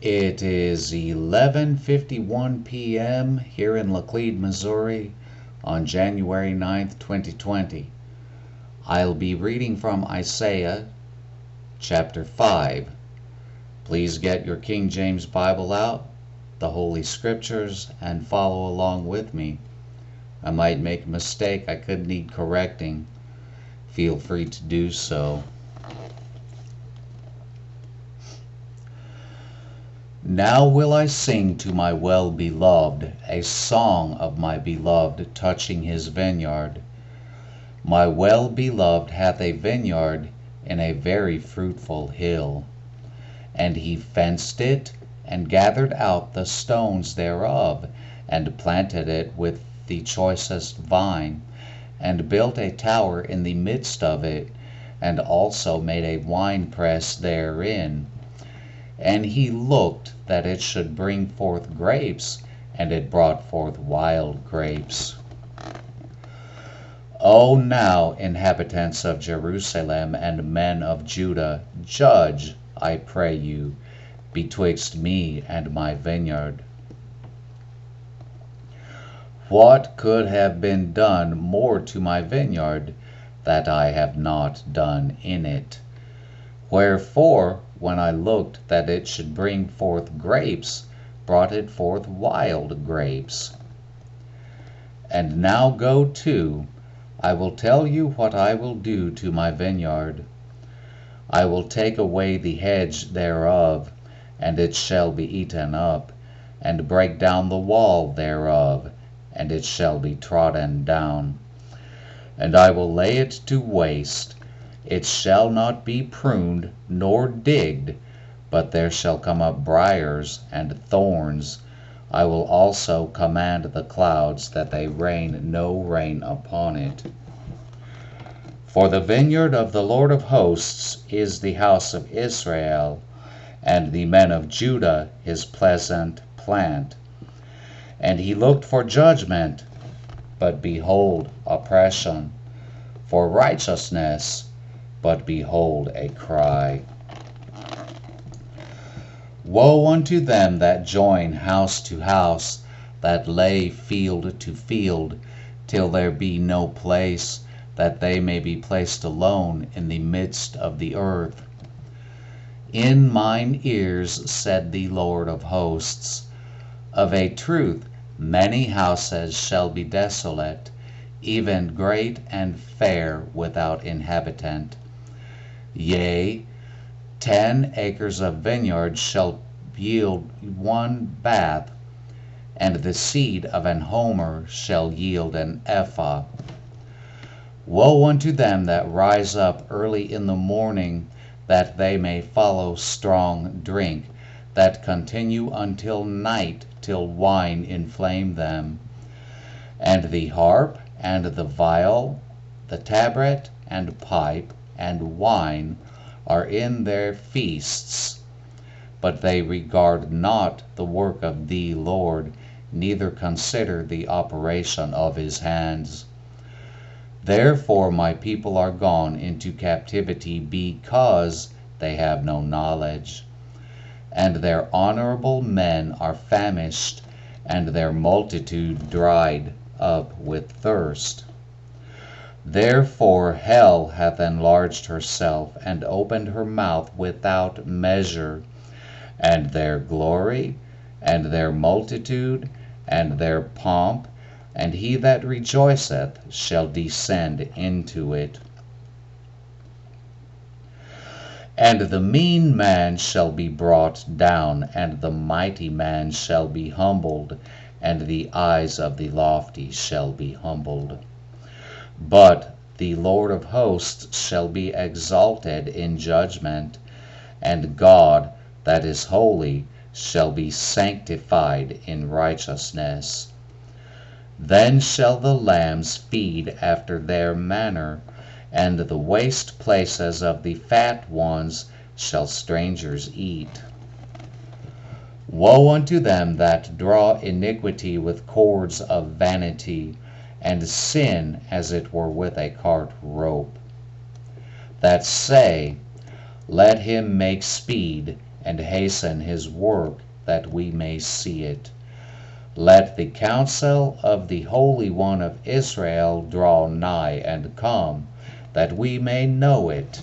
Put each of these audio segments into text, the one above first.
It is 11:51 p.m. here in Laclede, Missouri on January 9th, 2020. I'll be reading from Isaiah chapter 5. Please get your King James Bible out, the Holy Scriptures, and follow along with me. I might make a mistake I could need correcting. Feel free to do so. Now will I sing to my well-beloved a song of my beloved touching his vineyard. My well-beloved hath a vineyard in a very fruitful hill. And he fenced it, and gathered out the stones thereof, and planted it with the choicest vine, and built a tower in the midst of it, and also made a winepress therein. And he looked that it should bring forth grapes, and it brought forth wild grapes. O now, inhabitants of Jerusalem and men of Judah, judge, I pray you, betwixt me and my vineyard. What could have been done more to my vineyard that I have not done in it? Wherefore, when I looked that it should bring forth grapes, brought it forth wild grapes. And now go to, I will tell you what I will do to my vineyard. I will take away the hedge thereof, and it shall be eaten up, and break down the wall thereof, and it shall be trodden down. And I will lay it to waste. It shall not be pruned nor digged, but there shall come up briars and thorns. I will also command the clouds that they rain no rain upon it. For the vineyard of the Lord of hosts is the house of Israel, and the men of Judah his pleasant plant. And he looked for judgment, but behold oppression, for righteousness, but behold a cry. Woe unto them that join house to house, that lay field to field, till there be no place, that they may be placed alone in the midst of the earth. In mine ears said the Lord of hosts, of a truth many houses shall be desolate, even great and fair without inhabitant. Yea, 10 acres of vineyard shall yield 1 bath, and the seed of an homer shall yield an ephah. Woe unto them that rise up early in the morning, that they may follow strong drink, that continue until night, till wine inflame them. And the harp, and the viol, the tabret, and pipe, and wine are in their feasts. But they regard not the work of thee, Lord, neither consider the operation of his hands. Therefore my people are gone into captivity, because they have no knowledge. And their honorable men are famished, and their multitude dried up with thirst. Therefore hell hath enlarged herself, and opened her mouth without measure. And their glory, and their multitude, and their pomp, and he that rejoiceth shall descend into it. And the mean man shall be brought down, and the mighty man shall be humbled, and the eyes of the lofty shall be humbled. But the Lord of hosts shall be exalted in judgment, and God that is holy shall be sanctified in righteousness. Then shall the lambs feed after their manner, and the waste places of the fat ones shall strangers eat. Woe unto them that draw iniquity with cords of vanity, and sin as it were with a cart rope, that say, Let him make speed, and hasten his work that we may see it. Let the counsel of the Holy One of Israel draw nigh and come, that we may know it.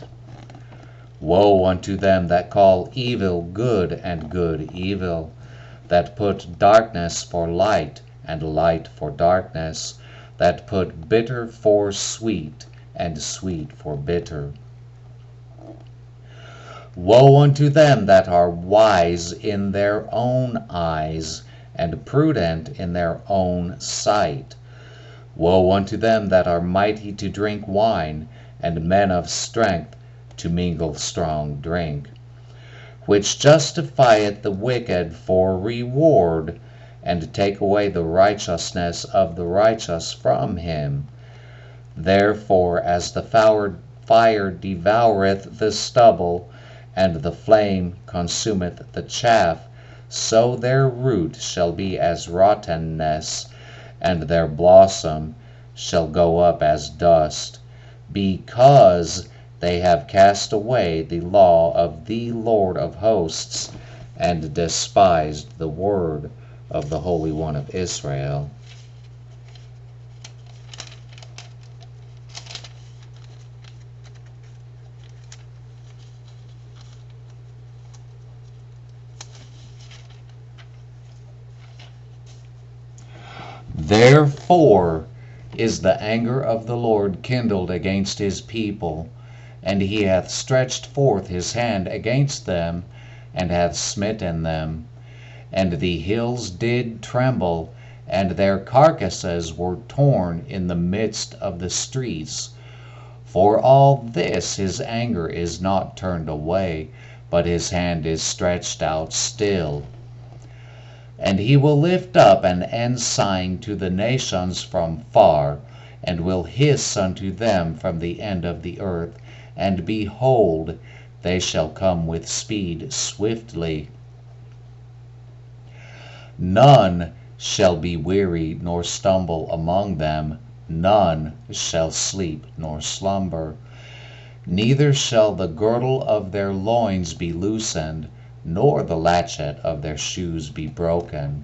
Woe unto them that call evil good and good evil, that put darkness for light and light for darkness, that put bitter for sweet and sweet for bitter. Woe unto them that are wise in their own eyes, and prudent in their own sight. Woe unto them that are mighty to drink wine, and men of strength to mingle strong drink, which justifieth the wicked for reward, and take away the righteousness of the righteous from him. Therefore, as the fire devoureth the stubble, and the flame consumeth the chaff, so their root shall be as rottenness, and their blossom shall go up as dust, because they have cast away the law of the Lord of hosts, and despised the word of the Holy One of Israel. Therefore is the anger of the Lord kindled against his people, and he hath stretched forth his hand against them, and hath smitten them. And the hills did tremble, and their carcasses were torn in the midst of the streets. For all this his anger is not turned away, but his hand is stretched out still. And he will lift up an ensign to the nations from far, and will hiss unto them from the end of the earth, and behold, they shall come with speed swiftly. None shall be weary nor stumble among them, none shall sleep nor slumber. Neither shall the girdle of their loins be loosened, nor the latchet of their shoes be broken.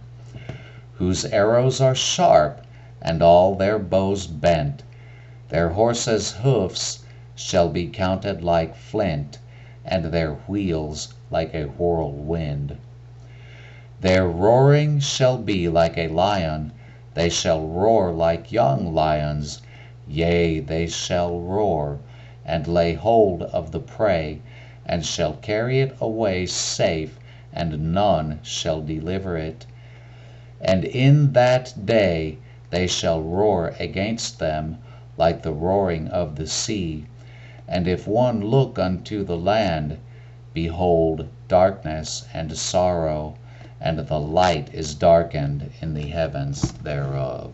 Whose arrows are sharp, and all their bows bent. Their horses' hoofs shall be counted like flint, and their wheels like a whirlwind. Their roaring shall be like a lion, they shall roar like young lions. Yea, they shall roar, and lay hold of the prey, and shall carry it away safe, and none shall deliver it. And in that day they shall roar against them like the roaring of the sea. And if one look unto the land, behold darkness and sorrow, and the light is darkened in the heavens thereof.